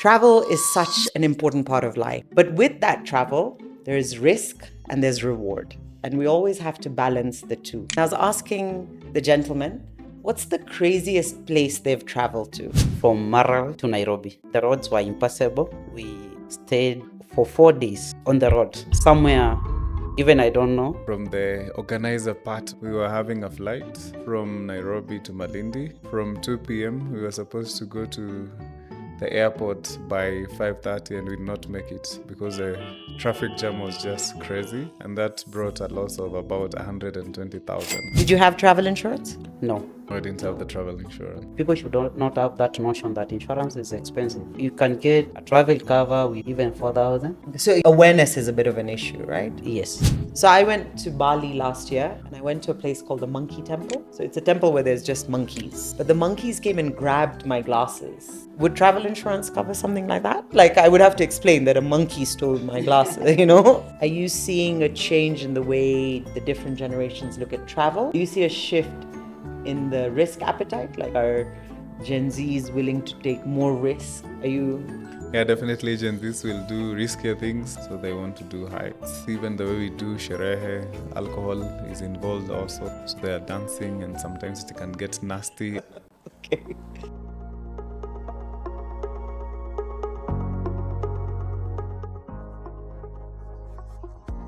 Travel is such an important part of life. But with that travel, there is risk and there's reward. And we always have to balance the two. I was asking the gentleman, what's the craziest place they've traveled to? From Marl to Nairobi. The roads were impassable. We stayed for 4 days on the road, somewhere even I don't know. From the organizer part, we were having a flight from Nairobi to Malindi. From 2 p.m., we were supposed to go to the airport by 5:30 and we did not make it because the traffic jam was just crazy, and that brought a loss of about 120,000. Did you have travel insurance? No. I didn't have the travel insurance. People should not have that notion that insurance is expensive. You can get a travel cover with even 4,000. So awareness is a bit of an issue, right? Yes. So I went to Bali last year and I went to a place called the Monkey Temple. So it's a temple where there's just monkeys. But the monkeys came and grabbed my glasses. Would travel insurance cover something like that? Like I would have to explain that a monkey stole my glasses, Are you seeing a change in the way the different generations look at travel? Do you see a shift in the risk appetite? Like are Gen Zs willing to take more risk? Yeah, definitely Gen Zs will do riskier things, so they want to do hikes. Even the way we do sherehe, alcohol is involved also. So they are dancing and sometimes it can get nasty. Okay.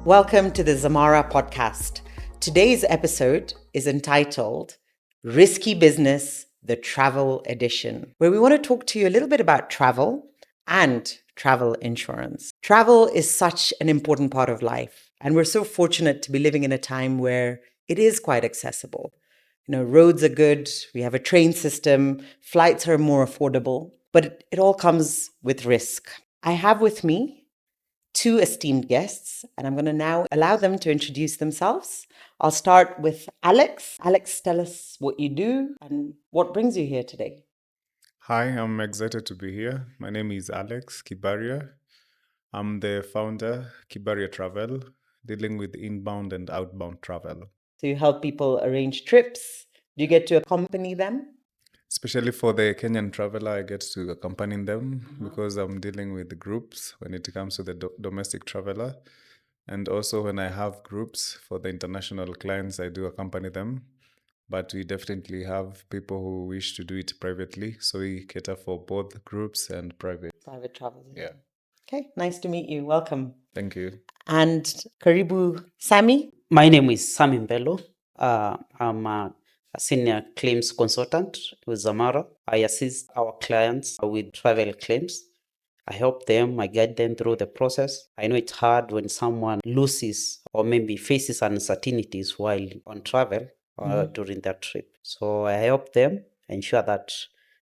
Welcome to the Zamara Podcast. Today's episode is entitled Risky Business, the Travel Edition, where we want to talk to you a little bit about travel and travel insurance. Travel is such an important part of life, and we're so fortunate to be living in a time where it is quite accessible. Roads are good, we have a train system, flights are more affordable, but it all comes with risk. I have with me two esteemed guests, and I'm going to now allow them to introduce themselves. I'll start with Alex. Alex, tell us what you do and what brings you here today. Hi, I'm excited to be here. My name is Alex Kibaria. I'm the founder, Kibaria Travel, dealing with inbound and outbound travel. So you help people arrange trips. Do you get to accompany them? Especially for the Kenyan traveler, I get to accompany them because I'm dealing with groups when it comes to the domestic traveler. And also when I have groups for the international clients, I do accompany them. But we definitely have people who wish to do it privately. So we cater for both groups and private. Private travel. Yeah. Okay, nice to meet you. Welcome. Thank you. And Karibu Sami. My name is Sami Mbelo. I'm a senior claims consultant with Zamara. I assist our clients with travel claims. I help them, I guide them through the process. I know it's hard when someone loses or maybe faces uncertainties while on travel during their trip. So I help them ensure that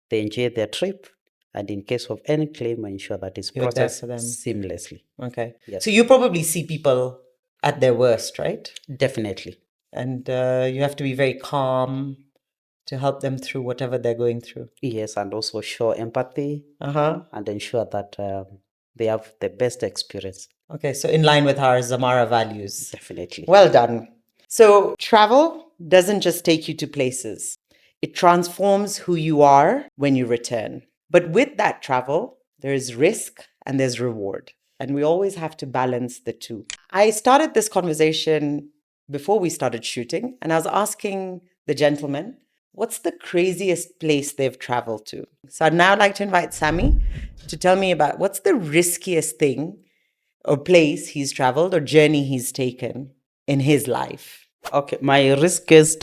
they enjoy their trip. And in case of any claim, I ensure that it's processed seamlessly. Okay. Yes. So you probably see people at their worst, right? Definitely. And you have to be very calm to help them through whatever they're going through. Yes, and also show empathy and ensure that they have the best experience. Okay, so in line with our Zamara values. Definitely. Well done. So travel doesn't just take you to places. It transforms who you are when you return. But with that travel, there is risk and there's reward. And we always have to balance the two. I started this conversation before we started shooting, and I was asking the gentleman, what's the craziest place they've traveled to? So I'd now like to invite Sami to tell me about what's the riskiest thing or place he's traveled or journey he's taken in his life. Okay, my riskiest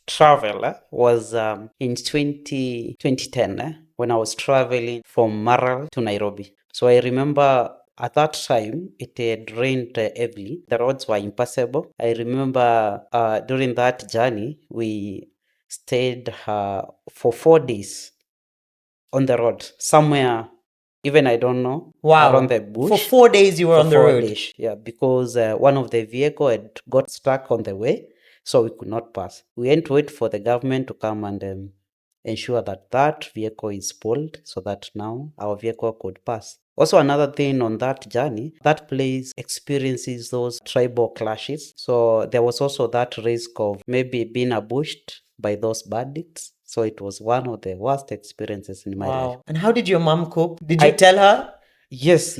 travel was in 2010 when I was traveling from Marl to Nairobi. So I remember at that time, it had rained heavily. The roads were impassable. I remember during that journey, we stayed for 4 days on the road, somewhere, even I don't know, around the bush. For 4 days you were on the road? Days, yeah, because one of the vehicle had got stuck on the way, so we could not pass. We had to wait for the government to come and ensure that that vehicle is pulled so that now our vehicle could pass. Also, another thing on that journey, that place experiences those tribal clashes. So there was also that risk of maybe being ambushed by those bandits. So it was one of the worst experiences in my life. Wow. And how did your mom cope? Did you tell her? Yes.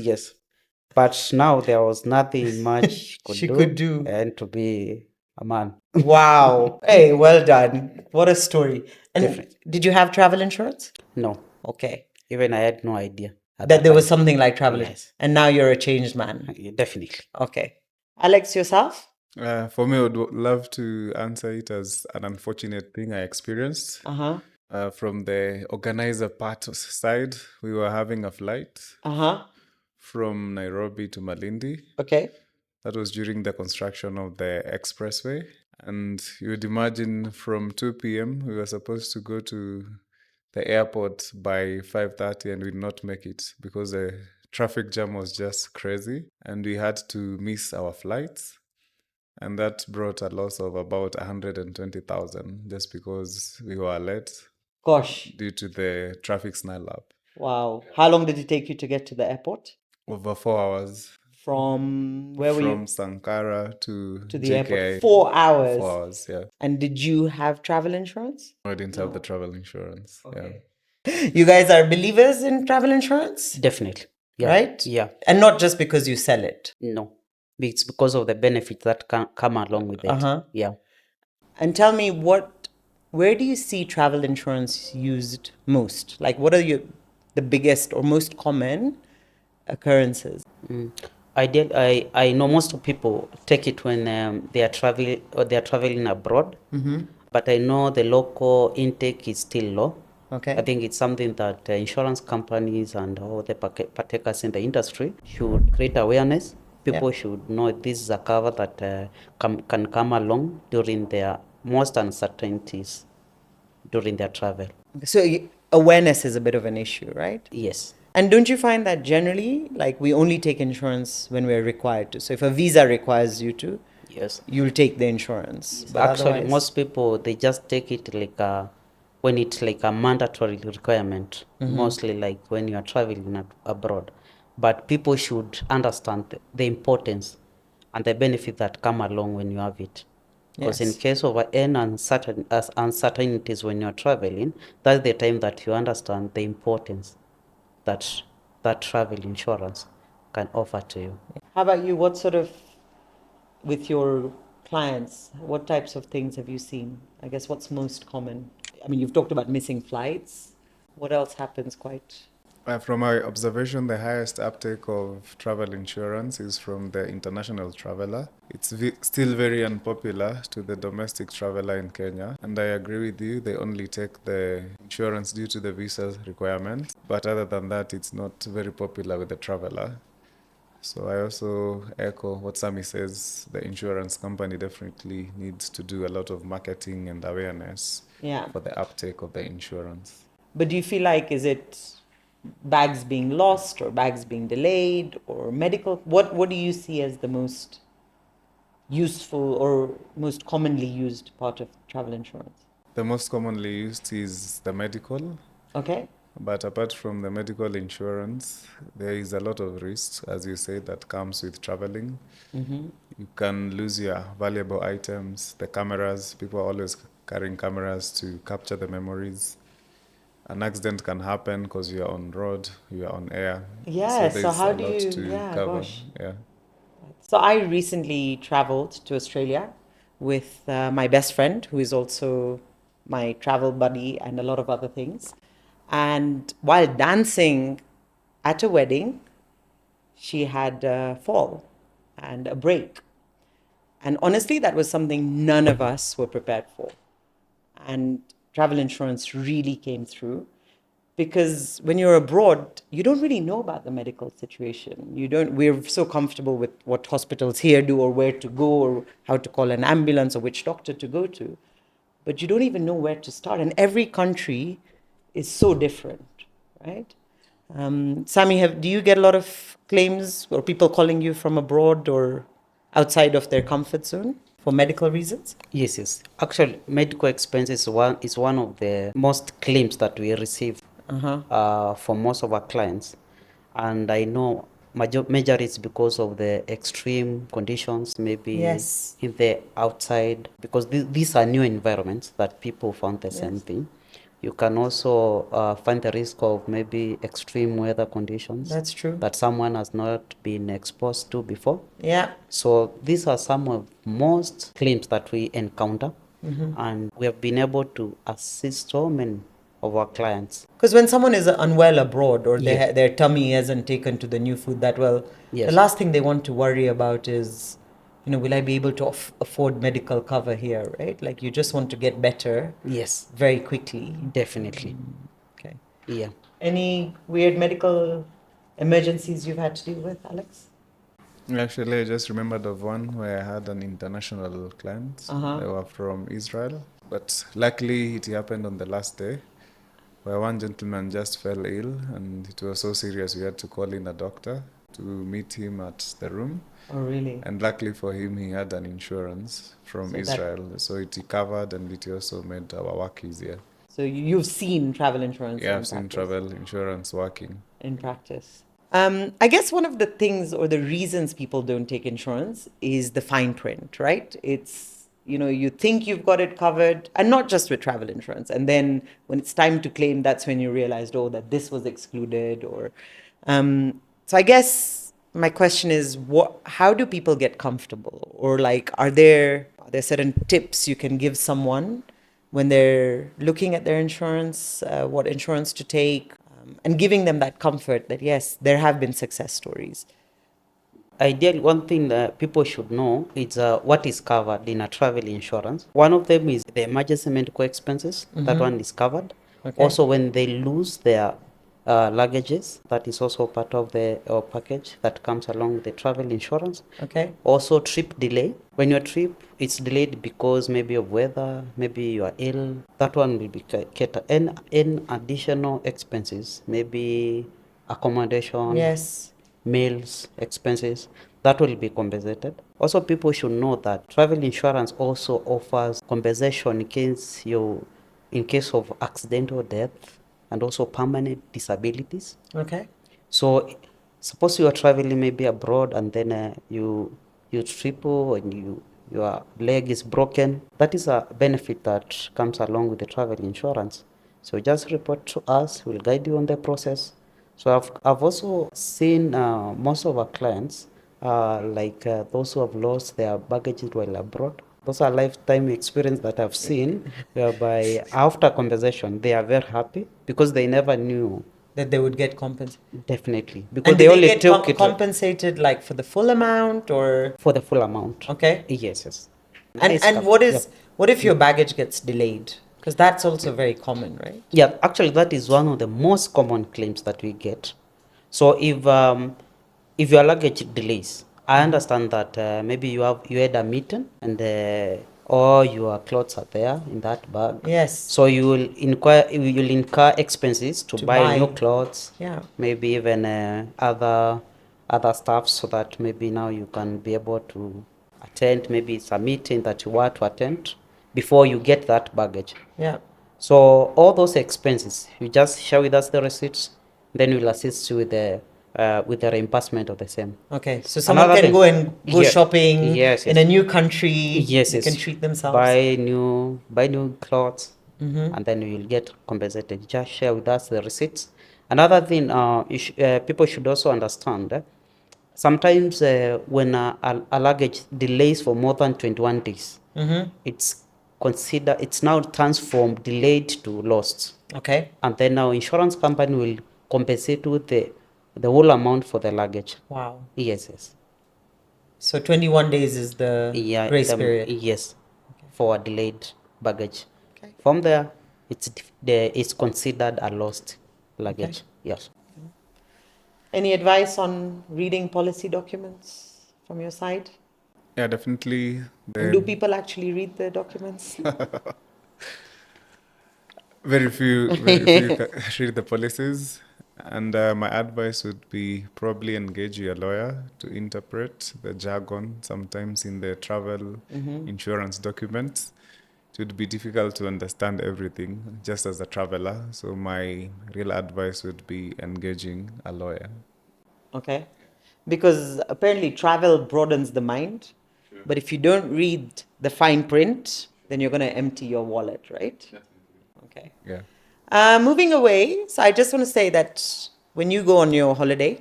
But now there was nothing much She could do. and to be a man. Wow. Hey, well done. What a story. And Definitely. did you have travel insurance? No, Okay. even I had no idea That there was something like travel Yes. insurance. And now you're a changed man. Definitely. Okay. Alex, yourself? For me, I would love to answer it as an unfortunate thing I experienced. Uh-huh. From the organizer part side, we were having a flight Uh-huh. from Nairobi to Malindi. Okay. That was during the construction of the expressway. And you would imagine from 2 p.m., we were supposed to go to the airport by 5:30 and we did not make it because the traffic jam was just crazy and we had to miss our flights. And that brought a loss of about 120,000 just because we were late Gosh. due to the traffic snarl up. Wow. How long did it take you to get to the airport? Over 4 hours. From where were you? From Sankara to To the JKI. airport. 4 hours. 4 hours, yeah. And did you have travel insurance? I didn't have the travel insurance. Okay. You guys are believers in travel insurance? Definitely. Yeah. Right? Yeah. And not just because you sell it. No. It's because of the benefits that can come along with it. Uh-huh. Yeah. And tell me where do you see travel insurance used most? Like what are the biggest or most common occurrences? I know most of people take it when they are traveling abroad. But I know the local intake is still low. Okay. I think it's something that insurance companies and all the partakers in the industry should create awareness. People should know this is a cover that can come along during their most uncertainties during their travel. So awareness is a bit of an issue, right? Yes. And don't you find that generally, like we only take insurance when we're required to? So if a visa requires you to, Yes. you'll take the insurance. But Actually, otherwise- most people, they just take it like when it's like a mandatory requirement, mostly like when you are traveling abroad. But people should understand the importance and the benefit that come along when you have it. Because in Yes. case of any uncertainties when you're traveling, that's the time that you understand the importance that travel insurance can offer to you. How about you? What sort of, with your clients, what types of things have you seen? I guess what's most common? I mean, you've talked about missing flights. What else happens quite? From my observation, the highest uptake of travel insurance is from the international traveler. It's still very unpopular to the domestic traveler in Kenya. And I agree with you, they only take the insurance due to the visa requirements. But other than that, it's not very popular with the traveler. So I also echo what Sami says, the insurance company definitely needs to do a lot of marketing and awareness for the uptake of the insurance. But do you feel like, is it bags being lost or bags being delayed or medical? What do you see as the most useful or most commonly used part of travel insurance? The most commonly used is the medical. Okay. But apart from the medical insurance, there is a lot of risks, as you say, that comes with traveling. You can lose your valuable items, the cameras. People are always carrying cameras to capture the memories. An accident can happen because you are on road, you are on air. Yeah, so there's how a do lot you- to yeah, cover. gosh. Yeah. So I recently traveled to Australia with my best friend, who is also my travel buddy and a lot of other things. And while dancing at a wedding, she had a fall and a break. And honestly, that was something none of us were prepared for. And travel insurance really came through, because when you're abroad, you don't really know about the medical situation. We're so comfortable with what hospitals here do or where to go or how to call an ambulance or which doctor to go to. But you don't even know where to start. And every country is so different, right? Sami, do you get a lot of claims or people calling you from abroad or outside of their comfort zone for medical reasons? Yes. Actually, medical expenses is one of the most claims that we receive for most of our clients. And I know major is because of the extreme conditions, maybe Yes. in the outside, because these are new environments that people found the same thing. You can also find the risk of maybe extreme weather conditions. That's true. That someone has not been exposed to before. Yeah. So these are some of most claims that we encounter, and we have been able to assist so many of our clients. Because when someone is unwell abroad or Yes. their tummy hasn't taken to the new food that well, Yes. the last thing they want to worry about is, will I be able to afford medical cover here, right? Like you just want to get better Yes, very quickly. definitely. Okay. Yeah. Any weird medical emergencies you've had to deal with, Alex? Actually, I just remembered of one where I had an international client. They were from Israel. But luckily, it happened on the last day, where one gentleman just fell ill, and it was so serious we had to call in a doctor to meet him at the room. Oh, really? And luckily for him, he had an insurance from So that- Israel, so it covered, and it also made our work easier. So you've seen travel insurance Yeah, in I've seen practice? travel insurance working. In practice. I guess one of the things or the reasons people don't take insurance is the fine print, right? It's, you think you've got it covered, and not just with travel insurance. And then when it's time to claim, that's when you realized, oh, that this was excluded. Or, so I guess my question is, how do people get comfortable? Or like, are there certain tips you can give someone when they're looking at their insurance, what insurance to take, and giving them that comfort that, yes, there have been success stories? Ideally, one thing that people should know is what is covered in a travel insurance. One of them is the emergency medical expenses. That one is covered. Okay. Also, when they lose their luggages, that is also part of the package that comes along with the travel insurance. Okay. Also, trip delay. When your trip is delayed because maybe of weather, maybe you are ill, that one will be catered. And in additional expenses, maybe accommodation, Yes. meals, expenses, that will be compensated. Also, people should know that travel insurance also offers compensation in case of accidental death and also permanent disabilities. Okay. So, suppose you are traveling maybe abroad and then you triple and your leg is broken. That is a benefit that comes along with the travel insurance. So just report to us. We'll guide you on the process. So I've also seen most of our clients, those who have lost their baggage while abroad. Those are lifetime experience that I've seen, whereby after conversation they are very happy because they never knew. That they would get compensated. Definitely, because And they do they only get took it compensated like for the full amount or? for the full amount. Okay. Yes. And Nice and cover. what is Yep. what if your baggage gets delayed? Because that's also very common, right? Yeah, actually, that is one of the most common claims that we get. So if your luggage delays, I understand that maybe you had a meeting and all your clothes are there in that bag. Yes. So you'll incur expenses to buy new clothes. Yeah. Maybe even other stuff, so that maybe now you can be able to attend. Maybe it's a meeting that you want to attend before you get that baggage. Yeah. So all those expenses, you just share with us the receipts, then we'll assist you with the reimbursement of the same. Okay. So someone Another can go thing- and go Yeah. shopping Yes, in yes. a new country. Yes, They yes. can treat themselves. Buy new clothes, and then you'll get compensated. Just share with us the receipts. Another thing, people should also understand. Sometimes when a luggage delays for more than 21 days, it's now transformed delayed to lost. Okay. And then now insurance company will compensate with the whole amount for the luggage. Wow. Yes. So 21 days is the Yeah, grace period. yes, for a delayed baggage. Okay. From there, it's considered a lost luggage. Yes. Any advice on reading policy documents from your side? Yeah, definitely. And do people actually read the documents? Very few read the policies. And my advice would be probably engage your lawyer to interpret the jargon sometimes in the travel insurance documents. It would be difficult to understand everything just as a traveler. So my real advice would be engaging a lawyer. Okay. Because apparently travel broadens the mind. But if you don't read the fine print, then you're going to empty your wallet, right? Okay. Yeah. Moving away, so I just want to say that when you go on your holiday,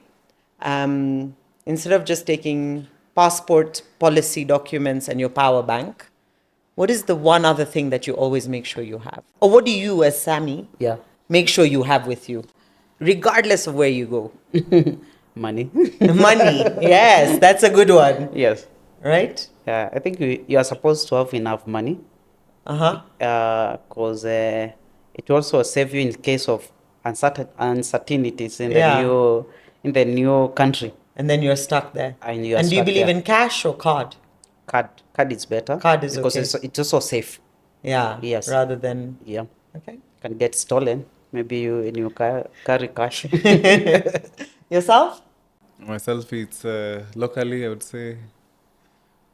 instead of just taking passport, policy documents, and your power bank, what is the one other thing that you always make sure you have? Or what do you, as Sammy, Yeah. make sure you have with you, regardless of where you go? Money. Money. Yes, that's a good one. Yes. Right? Yeah, I think you are supposed to have enough money. Uh-huh. Because it also save you in case of uncertainties in Yeah. the new country. And then you're stuck there. And you are And do you stuck believe there. in cash or card? Card is better. Card is because okay. it's also safe. Yeah. Yes. Rather than. Yeah. Okay. Can get stolen. Maybe you carry cash. Yourself? Myself, it's locally, I would say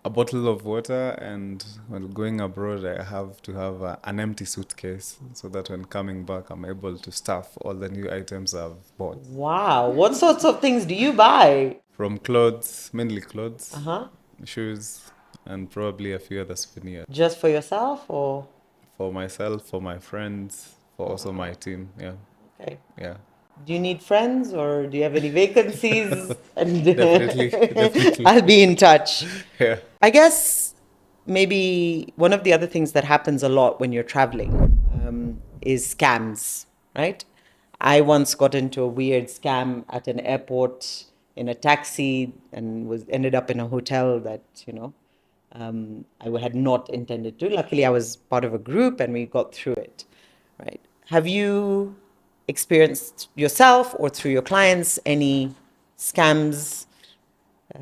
a bottle of water, and when going abroad, I have to have an empty suitcase so that when coming back, I'm able to stuff all the new items I've bought. Wow. What sorts of things do you buy? From clothes, mainly clothes, Uh-huh. shoes, and probably a few other souvenirs. Just for yourself or? For myself, for my friends, for also my team. Yeah, Okay. yeah. Do you need friends or do you have any vacancies? And Definitely. I'll be in touch. Yeah. I guess maybe one of the other things that happens a lot when you're traveling is scams, right? I once got into a weird scam at an airport in a taxi and ended up in a hotel that, I had not intended to. Luckily, I was part of a group and we got through it, right? Have you experienced yourself or through your clients any scams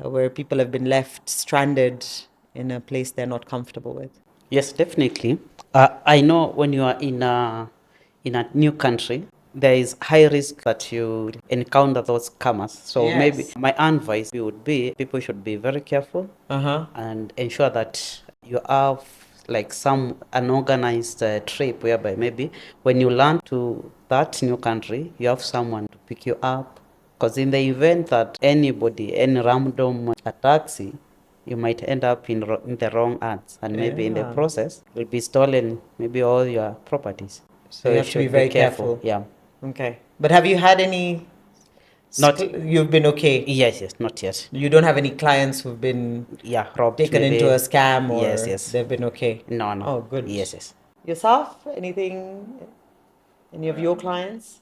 where people have been left stranded in a place they're not comfortable with? Yes, definitely. I know when you are in a new country, there is high risk that you encounter those scammers. So maybe Yes. my advice would be people should be very careful Uh-huh. and ensure that you have like an organized trip whereby maybe when you land to that new country, you have someone to pick you up. Because in the event that any random taxi, you might end up in the wrong hands, and maybe in the Yeah. process you'll be stolen maybe all your properties. So you have to be should very careful. Yeah. Okay. But have you had any? Not You've been okay. Yes, not yet. You don't have any clients who've been Yeah, robbed taken maybe. into a scam or Yes. they've been okay? No. Oh, good. Yes. Yourself? Anything? Any of your clients?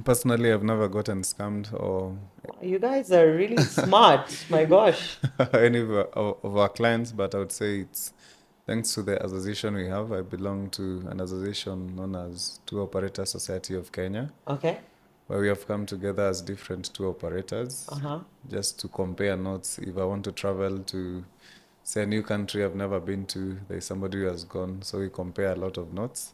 Personally, I've never gotten scammed or You guys are really smart. My gosh. any of our clients, but I would say it's thanks to the association we have. I belong to an association known as Tour Operator Society of Kenya, Okay. where we have come together as different tour operators Uh-huh. just to compare notes. If I want to travel to, say, a new country I've never been to, there's somebody who has gone, so we compare a lot of notes.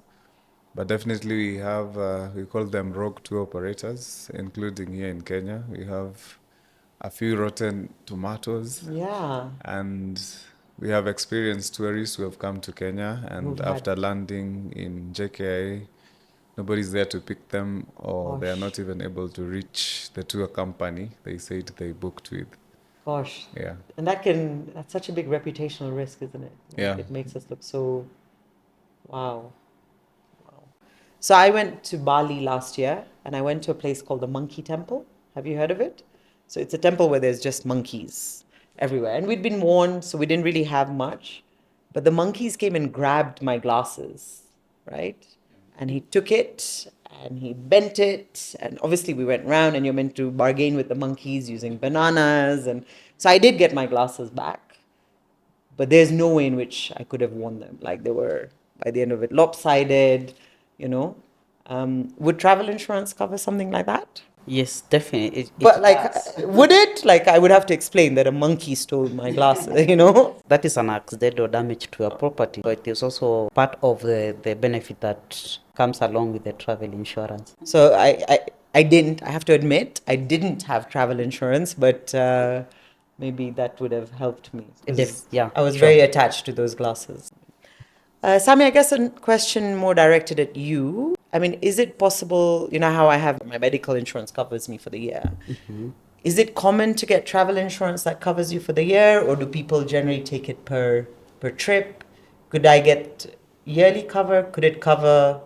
But definitely we have, we call them rogue tour operators, including here in Kenya. We have a few rotten tomatoes. Yeah. And we have experienced tourists who have come to Kenya and Who've had- after landing in JKIA, nobody's there to pick them, or they are not even able to reach the tour company they said they booked with. Gosh. Yeah. And that's such a big reputational risk, isn't it? Like, Yeah. It makes us look so, wow. So I went to Bali last year and I went to a place called the Monkey Temple. Have you heard of it? So it's a temple where there's just monkeys everywhere. And we'd been warned, so we didn't really have much. But the monkeys came and grabbed my glasses, right? And he took it and he bent it. And obviously we went round and you're meant to bargain with the monkeys using bananas. And so I did get my glasses back. But there's no way in which I could have worn them. Like they were, by the end of it, lopsided, you know. Would travel insurance cover something like that? Yes, definitely. But like, would it? Like, I would have to explain that a monkey stole my glasses, you know? That is an accidental damage to your property. So it is also part of the benefit that comes along with the travel insurance. So I have to admit, I didn't have travel insurance, but maybe that would have helped me. 'Cause Yeah, I was sure. very attached to those glasses. Sami, I guess a question more directed at you. I mean, is it possible, you know how I have my medical insurance covers me for the year? Is it common to get travel insurance that covers you for the year, or do people generally take it per trip? Could I get yearly cover? Could it cover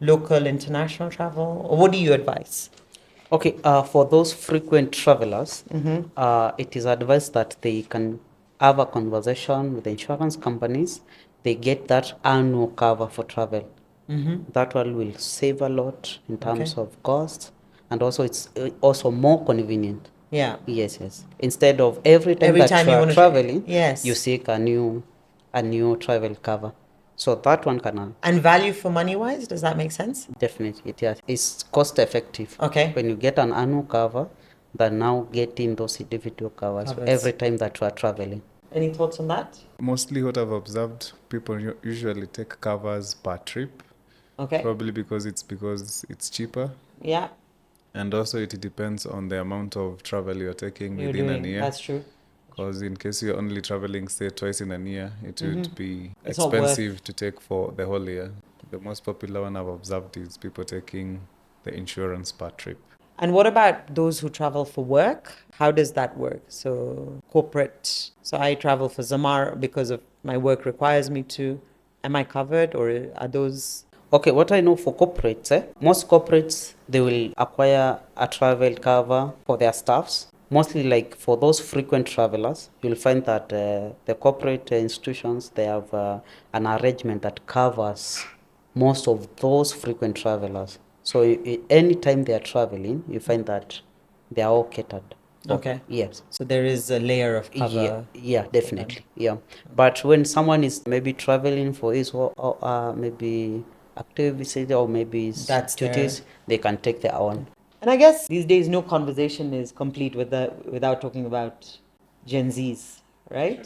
local, international travel? Or what do you advise? Okay, for those frequent travelers, it is advised that they can have a conversation with the insurance companies. They get that annual cover for travel. That one will save a lot in terms Okay. of cost, and also it's also more convenient. Yeah. Yes, yes. Instead of every time Every that time you you are want to traveling, yes. you seek a new travel cover. So that one can And value for money wise, does that make sense? definitely it's cost effective. Okay. When you get an annual cover, than now getting those individual covers Covers. every time that you are traveling. Any thoughts on that? Mostly what I've observed, people usually take covers per trip, Okay. probably because it's cheaper. Yeah. And also it depends on the amount of travel you're taking You're within a doing. year. That's true. Because in case you're only traveling, say, twice in a year, it would be It's not worth- expensive to take for the whole year. The most popular one I've observed is people taking the insurance per trip. And what about those who travel for work? How does that work? So, corporate. So, I travel for Zamara because of my work requires me to. Am I covered or are those? Okay, what I know for corporates, most corporates, they will acquire a travel cover for their staffs. Mostly like for those frequent travelers, you'll find that the corporate institutions, they have an arrangement that covers most of those frequent travelers. So anytime they are traveling, you find that they are all catered for. Okay. Yes. So, there is a layer of cover. Yeah, definitely. Yeah. But when someone is maybe traveling for his or maybe activities or maybe his That's duties, they can take their own. And I guess these days, no conversation is complete without talking about Gen Zs, right?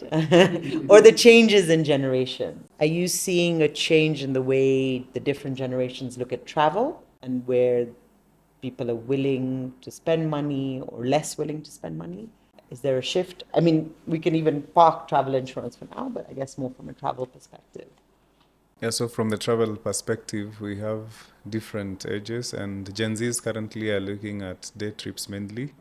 Or the changes in generation. Are you seeing a change in the way the different generations look at travel and where people are willing to spend money or less willing to spend money? Is there a shift? I mean, we can even park travel insurance for now, but I guess more from a travel perspective. Yeah, so from the travel perspective, we have different ages, and Gen Zs currently are looking at day trips mainly.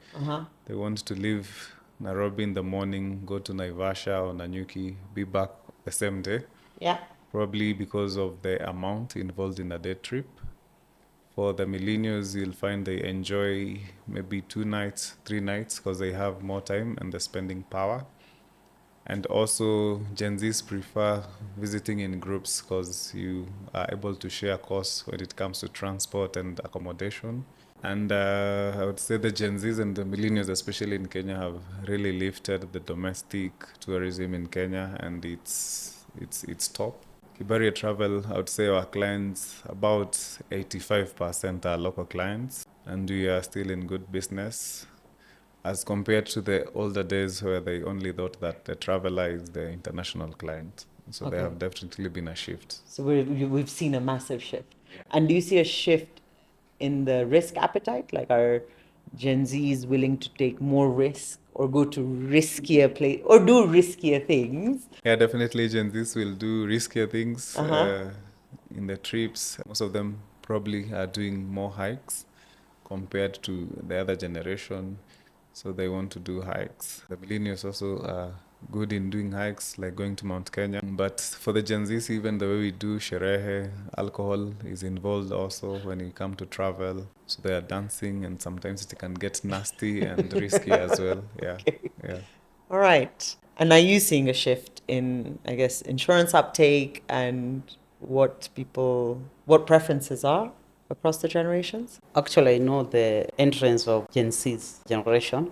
They want to leave Nairobi in the morning, go to Naivasha or Nanyuki, be back the same day, Yeah. probably because of the amount involved in a day trip. For the millennials, you'll find they enjoy maybe 2 nights, 3 nights, because they have more time and the spending power. And also, Gen Zs prefer visiting in groups because you are able to share costs when it comes to transport and accommodation. And I would say the Gen Zs and the millennials, especially in Kenya, have really lifted the domestic tourism in Kenya, and it's top. Kibaria Travel, I would say our clients, about 85% are local clients, and we are still in good business as compared to the older days where they only thought that the traveler is the international client. So there have definitely been a shift. So we've seen a massive shift. And do you see a shift in the risk appetite? Like are Gen Zs willing to take more risk or go to riskier play or do riskier things? Yeah, definitely Gen Zs will do riskier things in the trips. Most of them probably are doing more hikes compared to the other generation. So they want to do hikes. The millennials also are good in doing hikes, like going to Mount Kenya. But for the Gen Zs, even the way we do sherehe, alcohol is involved also when you come to travel. So they are dancing, and sometimes it can get nasty and risky as well. Yeah, yeah. All right. And are you seeing a shift in, I guess, insurance uptake and what preferences are across the generations? Actually, I know the entrance of Gen Z's generation.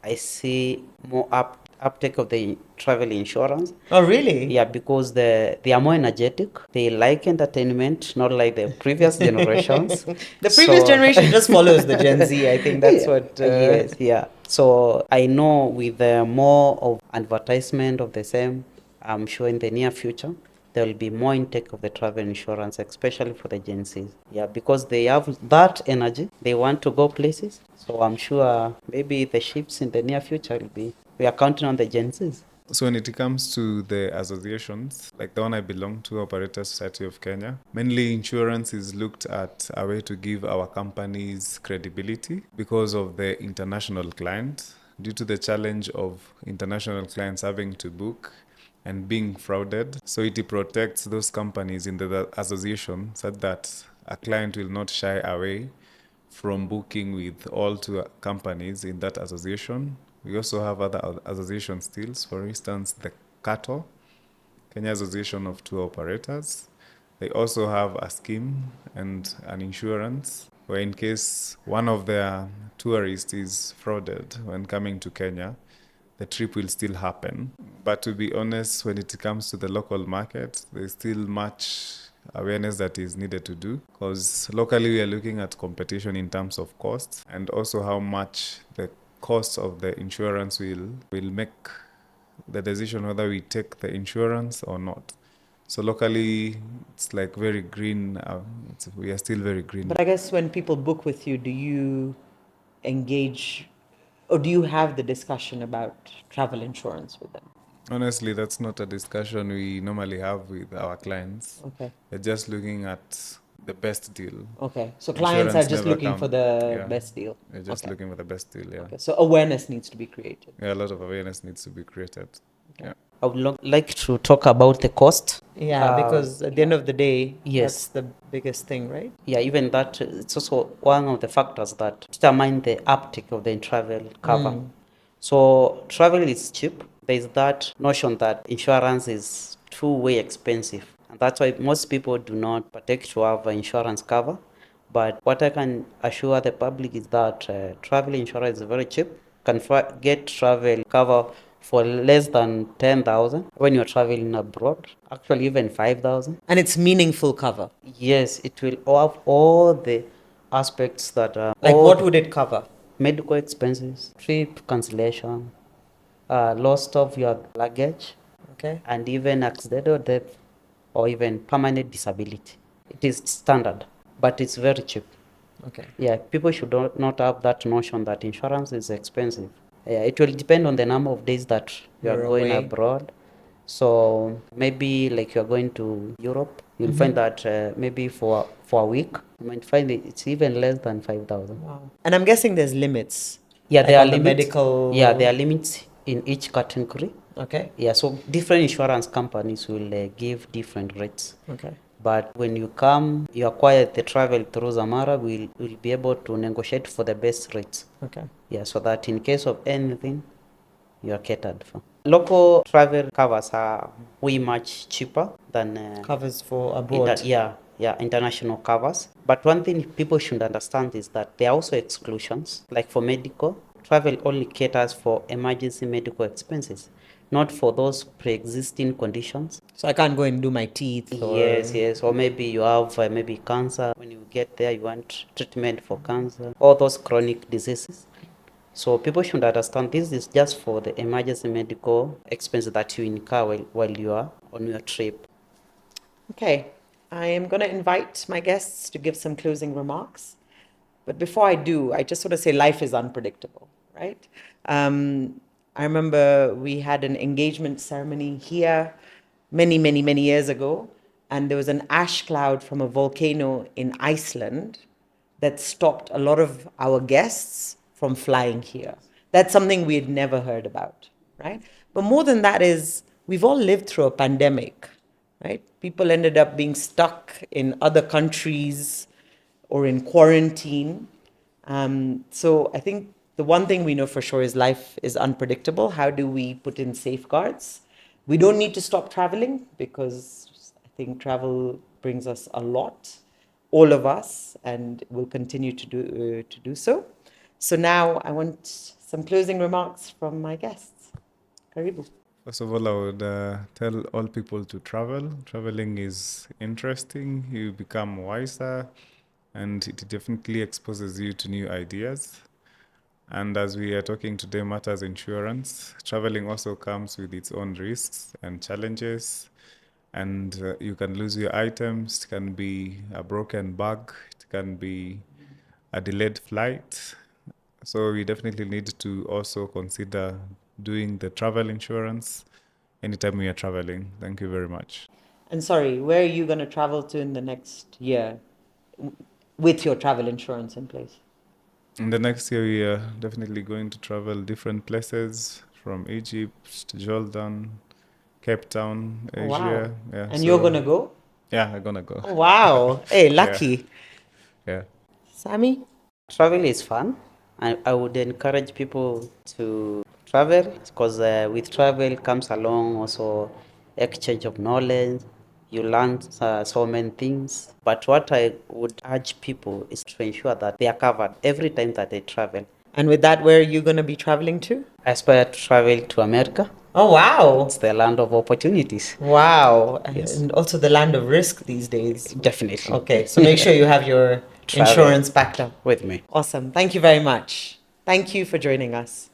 I see more uptake of the travel insurance. Oh, really? Yeah, because they are more energetic. They like entertainment, not like the previous generations. The previous generation just follows the Gen Z. I think that's what. Yes, yeah. So I know with more of advertisement of the same, I'm sure in the near future there will be more intake of the travel insurance, especially for the Gen Zs. Yeah, because they have that energy. They want to go places. So I'm sure maybe the shifts in the near future will be. We are counting on the Gen Zs. So when it comes to the associations, like the one I belong to, Operator Society of Kenya, mainly insurance is looked at a way to give our companies credibility because of the international client. Due to the challenge of international clients having to book, and being frauded. So it protects those companies in the association so that a client will not shy away from booking with all two companies in that association. We also have other association still, for instance, the cattle, Kenya Association of Tour Operators. They also have a scheme and an insurance where in case one of their tourists is frauded when coming to Kenya, the trip will still happen. But to be honest, when it comes to the local market, there's still much awareness that is needed to do, because locally we are looking at competition in terms of costs and also how much the cost of the insurance will make the decision whether we take the insurance or not. So locally, it's like very green. We are still very green. But I guess when people book with you, do you engage or do you have the discussion about travel insurance with them? Honestly, that's not a discussion we normally have with our clients. Okay. We're just looking at the best deal. Okay. So clients are just never looking for the Yeah. best deal. We're just Okay. looking for the best deal, yeah. Okay. So awareness needs to be created. Yeah, a lot of awareness needs to be created. Okay. Yeah. I would like to talk about the cost. Yeah, because at the end of the day, Yes. that's the biggest thing, right? Yeah, even that, it's also one of the factors that determine the uptake of the travel cover. So travel is cheap. There's that notion that insurance is too way expensive. And that's why most people do not partake to have insurance cover. But what I can assure the public is that travel insurance is very cheap. You can get travel cover for less than 10,000 when you're traveling abroad. Actually, even 5,000. And it's meaningful cover. Yes, it will have all the aspects that are Like what would it cover? medical expenses, trip cancellation, loss of your luggage, Okay. and even accidental death or even permanent disability. It is standard, but it's very cheap. Okay. Yeah, people should not have that notion that insurance is expensive. Yeah, it will depend on the number of days that you are You're going away. abroad. So maybe like you're going to Europe, you'll find that maybe for a week, you might find it's even less than 5,000. Wow. And I'm guessing there's limits. Yeah, Like there are on the limits. medical. Yeah, there are limits in each category. Okay. Yeah, so different insurance companies will give different rates. Okay. But when you come, you acquire the travel through Zamara, we'll be able to negotiate for the best rates. Okay. Yeah, so that in case of anything, you are catered for. Local travel covers are way much cheaper than Covers for abroad. international covers. But one thing people should understand is that there are also exclusions. Like for medical, travel only caters for emergency medical expenses, not for those pre-existing conditions. So I can't go and do my teeth or. Yes. Or maybe you have maybe cancer. When you get there, you want treatment for cancer. All those chronic diseases. So people should understand this is just for the emergency medical expenses that you incur while you are on your trip. Okay. I am going to invite my guests to give some closing remarks. But before I do, I just want to say life is unpredictable, right? I remember we had an engagement ceremony here many, many, many years ago, and there was an ash cloud from a volcano in Iceland that stopped a lot of our guests from flying here. That's something we had never heard about, right? But more than that is we've all lived through a pandemic, right? People ended up being stuck in other countries or in quarantine. So I think the one thing we know for sure is life is unpredictable. How do we put in safeguards? We don't need to stop traveling because I think travel brings us a lot, all of us, and will continue to do so. So now I want some closing remarks from my guests. Karibu. First of all, I would tell all people to travel. Traveling is interesting. You become wiser, and it definitely exposes you to new ideas. And as we are talking today, matters insurance. Traveling also comes with its own risks and challenges. And you can lose your items. It can be a broken bag. It can be a delayed flight. So we definitely need to also consider doing the travel insurance anytime we are traveling. Thank you very much. And sorry, where are you going to travel to in the next year with your travel insurance in place? In the next year, we are definitely going to travel different places from Egypt to Jordan, Cape Town, Oh, wow. Asia. Yeah. And you're going to go? Yeah, I'm gonna go. Oh, wow. Hey, lucky. Yeah. Sammy? Travel is fun. I would encourage people to travel because with travel comes along also exchange of knowledge. You learn so many things. But what I would urge people is to ensure that they are covered every time that they travel. And with that, where are you going to be traveling to? I aspire to travel to America. Oh, wow. It's the land of opportunities. Wow. Yes. And also the land of risk these days. Definitely. Okay, so make sure you have your Travel. insurance backed up. With me. Awesome. Thank you very much. Thank you for joining us.